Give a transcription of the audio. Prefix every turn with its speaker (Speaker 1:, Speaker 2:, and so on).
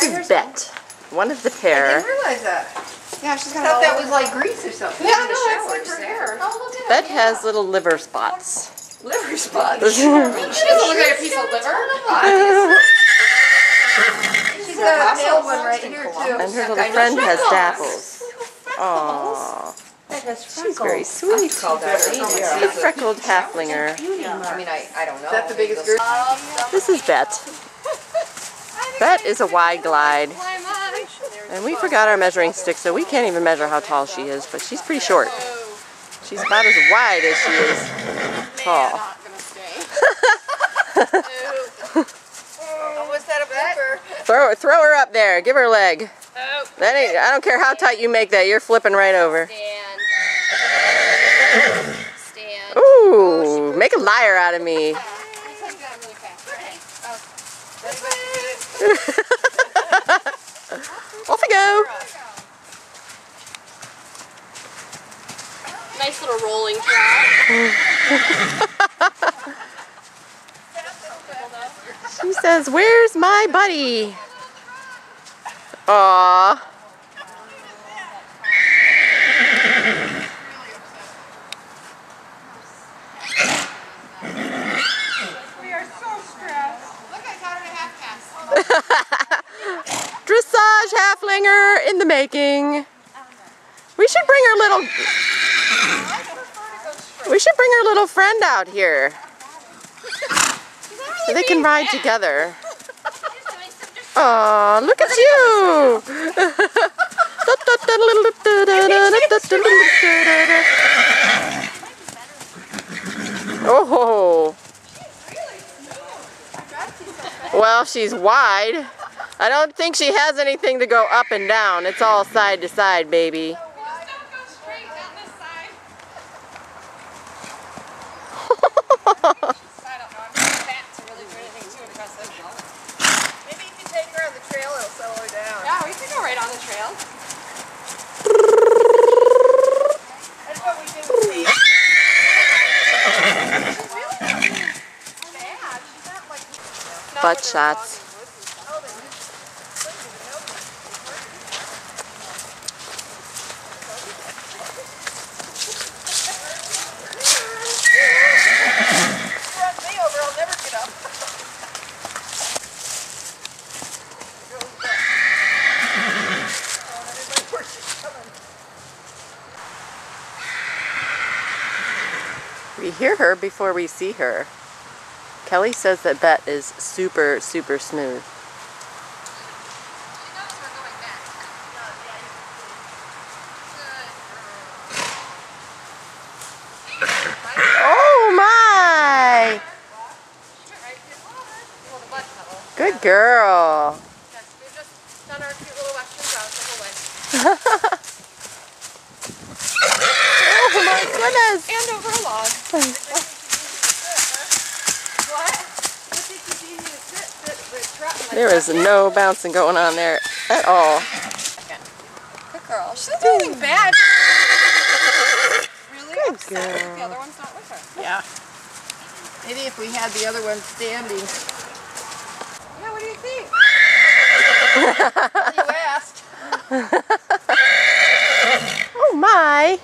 Speaker 1: is Bet, one of the
Speaker 2: I
Speaker 1: pair.
Speaker 2: didn't realize that. Yeah, she's got.
Speaker 3: I thought that was like grease or something.
Speaker 2: Yeah, no, it's like her hair.
Speaker 3: Oh, look at
Speaker 1: Bet has little liver spots.
Speaker 3: liver spots.
Speaker 2: She doesn't look like a piece of liver. She's got a pale one right here too.
Speaker 1: And her little friend has dapples. Aww. She's very sweet.
Speaker 3: She's
Speaker 1: A freckled halflinger.
Speaker 3: I mean, I don't know.
Speaker 2: Is that the biggest girl?
Speaker 1: This is Bet. Bet is a wide glide. And we forgot our measuring stick, so we can't even measure how tall she is, but she's pretty short. She's about as wide as she is tall.
Speaker 2: Was that a blooper?
Speaker 1: Throw her up there. Give her a leg. That ain't. I don't care how tight you make that. You're flipping right over.
Speaker 4: Stand.
Speaker 1: Ooh, make a liar out of me. Off we go.
Speaker 4: Nice little rolling track.
Speaker 1: She says, "Where's my buddy?" Aww.
Speaker 2: We are so stressed. Look, I taught her to half cast.
Speaker 1: Dressage halflinger in the making. We should bring her little. We should bring her little friend out here. So they can ride together. Aw, look at you! Oh. Well, she's wide. I don't think she has anything to go up and down. It's all side to side, baby.
Speaker 2: Maybe if you take her on the trail, it'll settle her down.
Speaker 4: Yeah, we can go right on the trail.
Speaker 2: That's what we did with Steve.
Speaker 1: Butt shots.
Speaker 2: I'll never get up.
Speaker 1: We hear her before we see her. Kelly says that Bet is super, super smooth. Oh my! Good girl.
Speaker 4: Yes, we've just done our cute little western route the whole way.
Speaker 1: Oh my goodness!
Speaker 4: And over a log.
Speaker 1: There is no bouncing going on there at all.
Speaker 4: Good girl. She's not doing anything bad. Really
Speaker 1: Good
Speaker 4: upset that
Speaker 1: girl.
Speaker 4: the other one's not with her.
Speaker 2: Yeah. Maybe if we had the other one standing.
Speaker 4: Yeah, what do you think?
Speaker 2: You asked.
Speaker 1: Oh my!